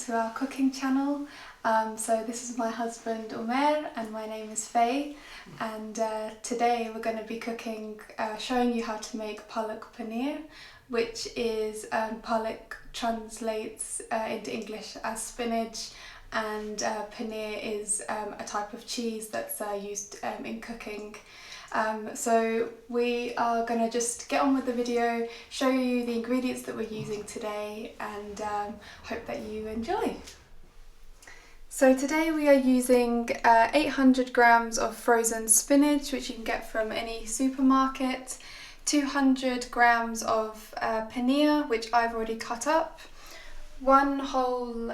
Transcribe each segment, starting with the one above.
to our cooking channel. So this is my husband Umer and my name is Faye, and today we're going to be cooking, showing you how to make Palak Paneer, which is Palak translates into English as spinach, and paneer is a type of cheese that's used in cooking. So we are going to just get on with the video, show you the ingredients that we're using today, and hope that you enjoy. So today we are using 800 grams of frozen spinach, which you can get from any supermarket, 200 grams of paneer, which I've already cut up, 1 whole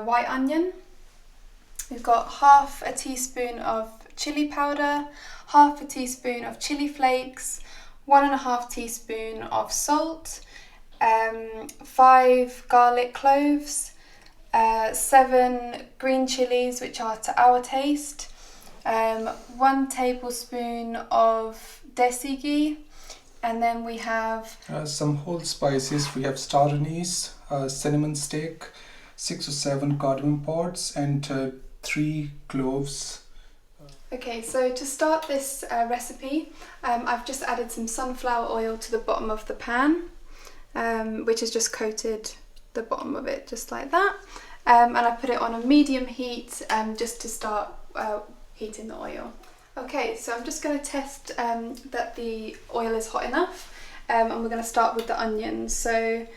white onion. We've got half a teaspoon of chilli powder, half a teaspoon of chilli flakes, 1.5 teaspoon of salt, 5 garlic cloves, 7 green chillies, which are to our taste, 1 tablespoon of Desi ghee, and then we have some whole spices. We have star anise, cinnamon stick, 6 or 7 cardamom pods, and 3 cloves. Okay, so to start this recipe, I've just added some sunflower oil to the bottom of the pan, which has just coated the bottom of it just like that, and I put it on a medium heat just to start heating the oil. Okay, so I'm just going to test that the oil is hot enough, and we're going to start with the onions. So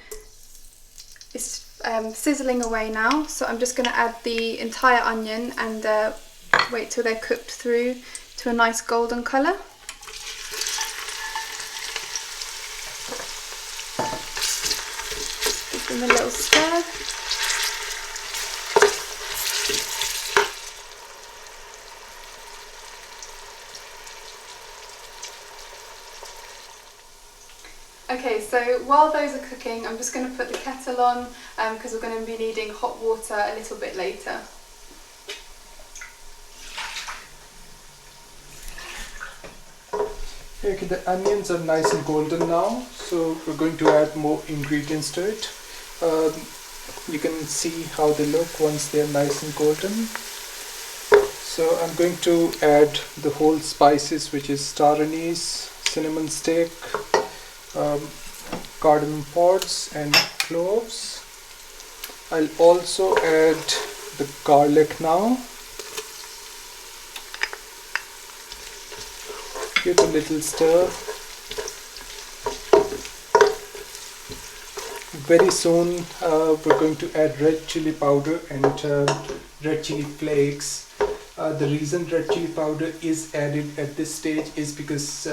it's sizzling away now, so I'm just going to add the entire onion and wait till they're cooked through to a nice golden colour. Give them a little stir. Okay, so while those are cooking, I'm just going to put the kettle on because we're going to be needing hot water a little bit later. Okay, the onions are nice and golden now, so we're going to add more ingredients to it. You can see how they look once they're nice and golden. So I'm going to add the whole spices, which is star anise, cinnamon stick, cardamom pods and cloves. I'll also add the garlic now. Give a little stir. Very soon we're going to add red chili powder and red chili flakes. The reason red chili powder is added at this stage is because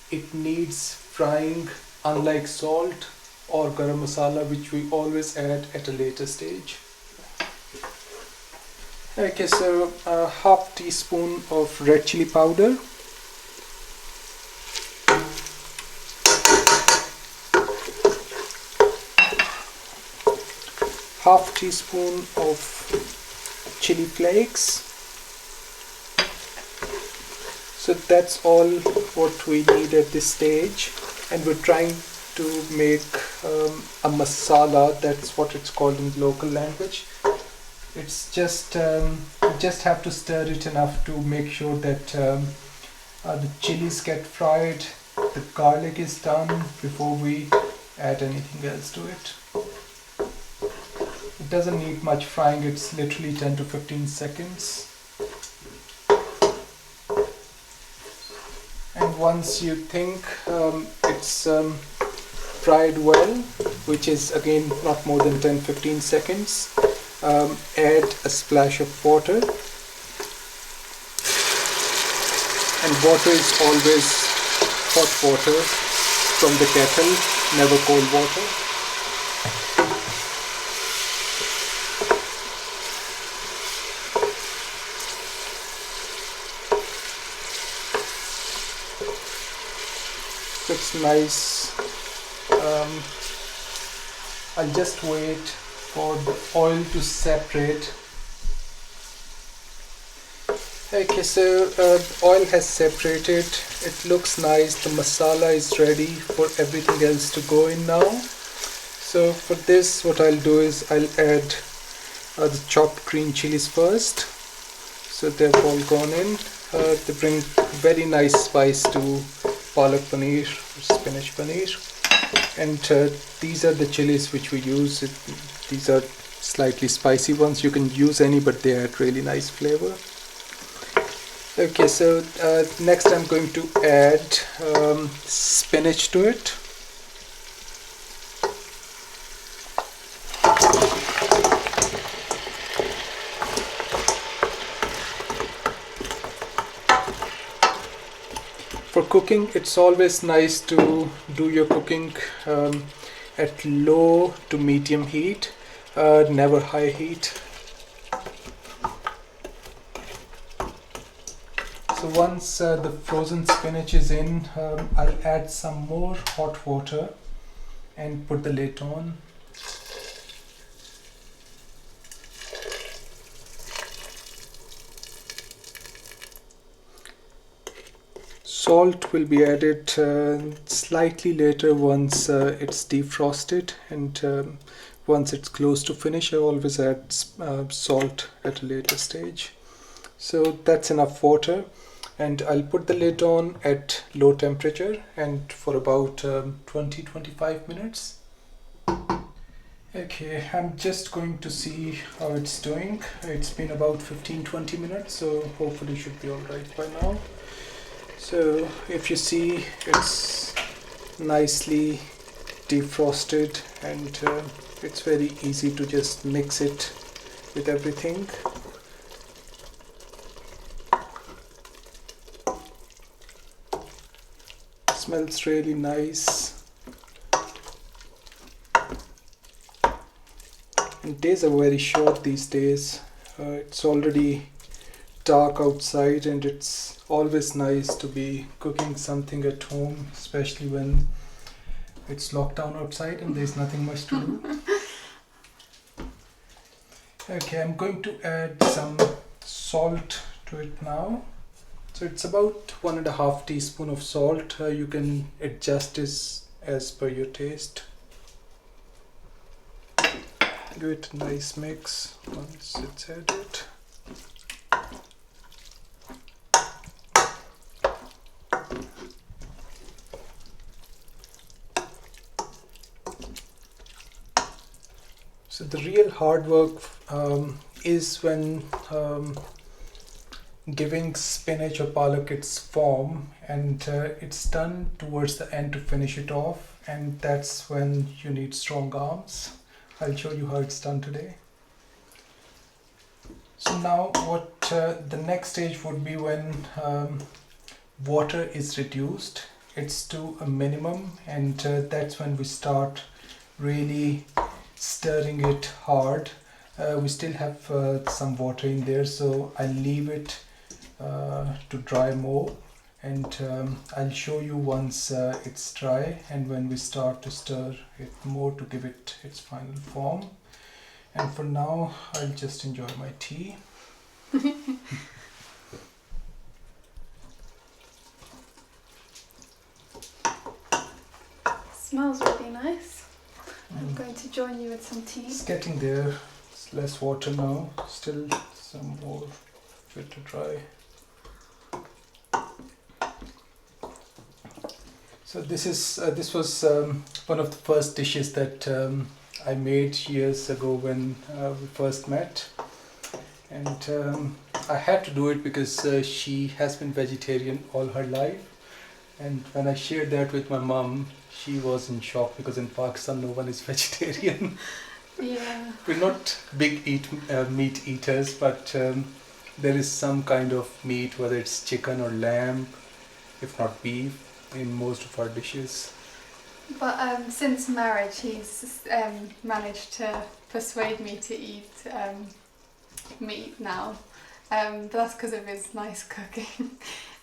it needs frying, unlike salt or garam masala, which we always add at a later stage. Okay, so half teaspoon of red chili powder, half teaspoon of chili flakes. So that's all what we need at this stage, and we're trying to make a masala. That's what it's called in local language. It's just you just have to stir it enough to make sure that the chilies get fried, the garlic is done before we add anything else to it. It doesn't need much frying, it's literally 10 to 15 seconds. And once you think it's fried well, which is again not more than 10-15 seconds, add a splash of water. And water is always hot water from the kettle, never cold water. It's nice. I'll just wait for the oil to separate. Okay, so oil has separated. It looks nice. The masala is ready for everything else to go in now. So for this, what I'll do is I'll add the chopped green chilies first. So they've all gone in. They bring very nice spice to Palak Paneer, Spinach Paneer. And these are the chilies which we use. These are slightly spicy ones. You can use any, but they add really nice flavor. Okay, so next I'm going to add spinach to it. For cooking, it's always nice to do your cooking at low to medium heat, never high heat. So once the frozen spinach is in, I'll add some more hot water and put the lid on. Salt will be added slightly later once it's defrosted, and once it's close to finish I always add salt at a later stage. So that's enough water, and I'll put the lid on at low temperature and for about 20-25 minutes. Okay, I'm just going to see how it's doing. It's been about 15-20 minutes, so hopefully it should be alright by now. So if you see, it's nicely defrosted, and it's very easy to just mix it with everything. Smells really nice, and days are very short these days. It's already dark outside, and it's always nice to be cooking something at home, especially when it's locked down outside and there's nothing much to do. Okay, I'm going to add some salt to it now. So it's about 1.5 teaspoon of salt. You can adjust this as per your taste. Give it a nice mix once it's added. So the real hard work is when giving spinach or palak its form, and it's done towards the end to finish it off, and that's when you need strong arms. I'll show you how it's done today. So now what the next stage would be when water is reduced. It's to a minimum, and that's when we start really stirring it hard. We still have some water in there, so I'll leave it to dry more, and I'll show you once it's dry and when we start to stir it more to give it its final form. And for now I'll just enjoy my tea. Smells really nice. I'm going to join you with some tea. It's getting there. It's less water now. Still some more for it to dry. So this was one of the first dishes that I made years ago when we first met, and I had to do it because she has been vegetarian all her life, and when I shared that with my mom, she was in shock because in Pakistan no one is vegetarian. Yeah. We're not big meat eaters, but there is some kind of meat, whether it's chicken or lamb, if not beef, in most of our dishes. But since marriage, he's managed to persuade me to eat meat now. But that's because of his nice cooking.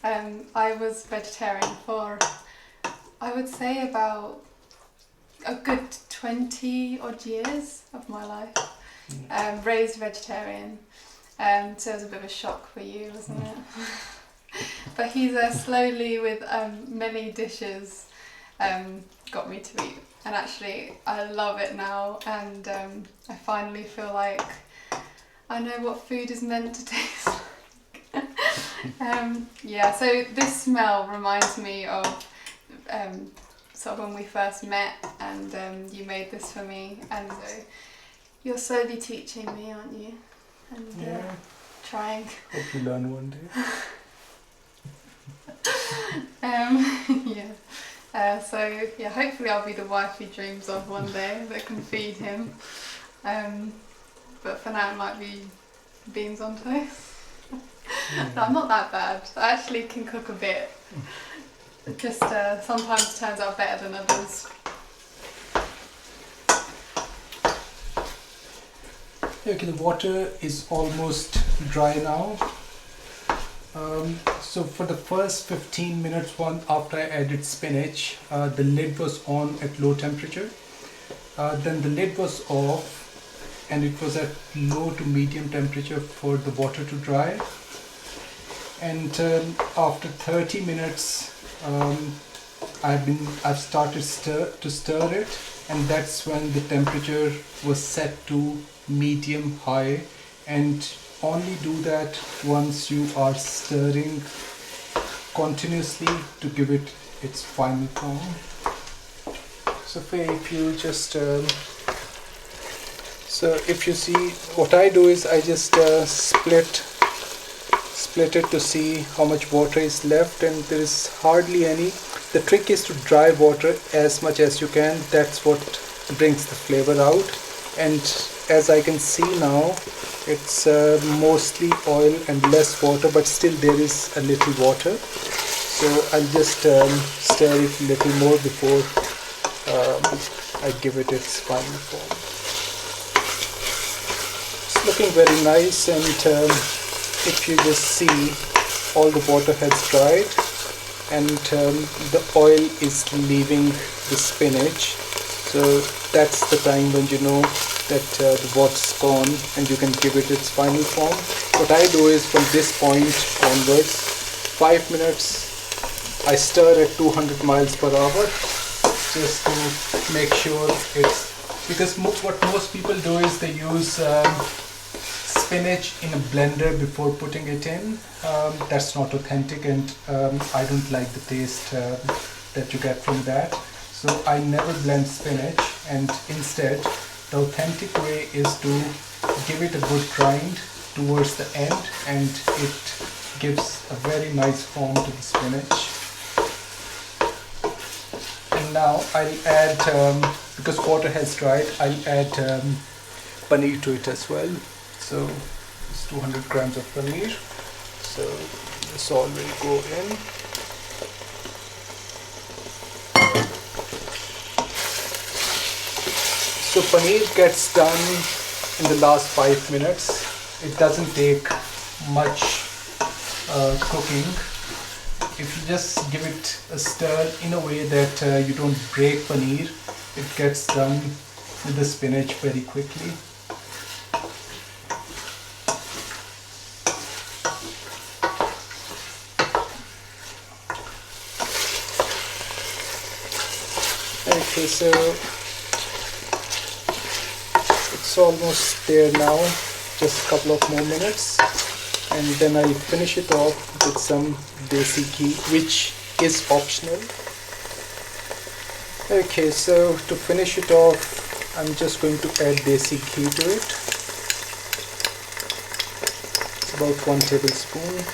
I was vegetarian for, I would say, about a good 20 odd years of my life. Raised vegetarian, so it was a bit of a shock for you, wasn't it? But he's slowly, with many dishes, got me to eat, and actually I love it now, and I finally feel like I know what food is meant to taste like. Yeah, so this smell reminds me of sort of when we first met, and you made this for me, and so you're slowly teaching me, aren't you? And Yeah. Trying. Hope you learn one day. Yeah. So yeah, hopefully I'll be the wife he dreams of one day that can feed him. But for now it might be beans on toast. No, I'm not that bad. I actually can cook a bit. It just sometimes turns out better than others. Okay, the water is almost dry now. So for the first 15 minutes after I added spinach, the lid was on at low temperature. Then the lid was off and it was at low to medium temperature for the water to dry. And after 30 minutes, I've started to stir it, and that's when the temperature was set to medium high, and only do that once you are stirring continuously to give it its final form. So if you just so if you see, what I do is I just split it to see how much water is left, and there is hardly any. The trick is to dry water as much as you can. That's what brings the flavor out. And as I can see now, it's mostly oil and less water, but still there is a little water. So I'll just stir it a little more before I give it its final form. It's looking very nice, and if you just see, all the water has dried, and the oil is leaving the spinach. So that's the time when you know that the water's gone and you can give it its final form. What I do is from this point onwards, 5 minutes, I stir at 200 miles per hour just to make sure it's, because what most people do is they use spinach in a blender before putting it in. That's not authentic, and I don't like the taste that you get from that. So I never blend spinach, and instead the authentic way is to give it a good grind towards the end, and it gives a very nice form to the spinach. And now I'll add, because water has dried, I'll add paneer to it as well. So it's 200 grams of paneer. So this all will go in. So paneer gets done in the last 5 minutes. It doesn't take much cooking. If you just give it a stir in a way that you don't break paneer, it gets done with the spinach very quickly. Okay, so it's almost there now, just a couple of more minutes, and then I'll finish it off with some Desi ghee, which is optional. Okay, so to finish it off, I'm just going to add Desi ghee to it. It's about 1 tablespoon.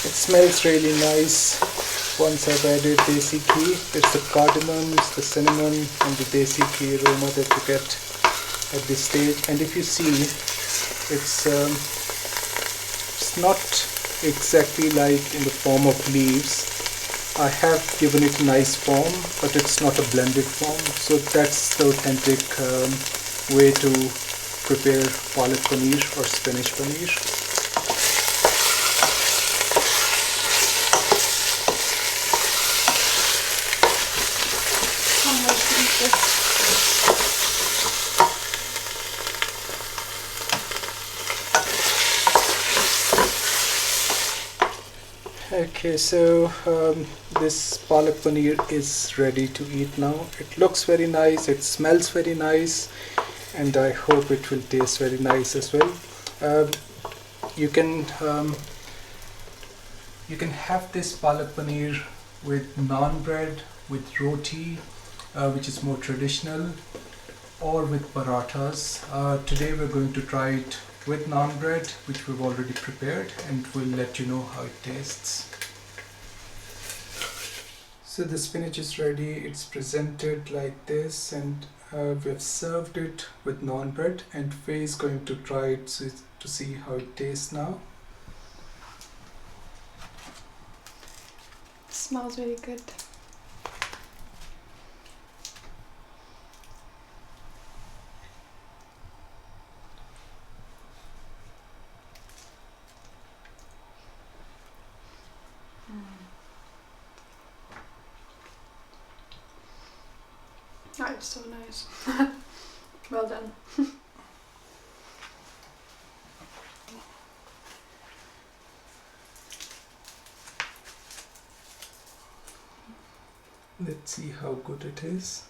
It smells really nice once I've added Desi ghee. It's the cardamom, it's the cinnamon, and the Desi ghee aroma that you get at this stage. And if you see, it's not exactly like in the form of leaves. I have given it a nice form, but it's not a blended form. So that's the authentic way to prepare Palak Paneer or spinach paneer. Okay, so this Palak Paneer is ready to eat now. It looks very nice, it smells very nice, and I hope it will taste very nice as well. Um, you can have this Palak Paneer with naan bread, with roti, which is more traditional, or with parathas. Today we're going to try it with naan bread, which we've already prepared, and we'll let you know how it tastes. So the spinach is ready. It's presented like this, and we've served it with naan bread, and Faye is going to try it to see how it tastes now. It smells really good. That is so nice. Well done. Let's see how good it is.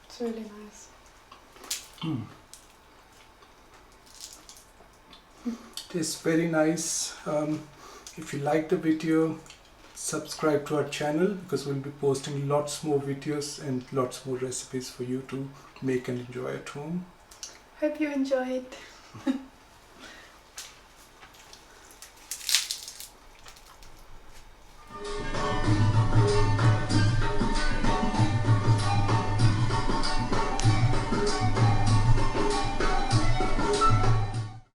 It's really nice. Tastes very nice. If you like the video, subscribe to our channel, because we'll be posting lots more videos and lots more recipes for you to make and enjoy at home. Hope you enjoyed.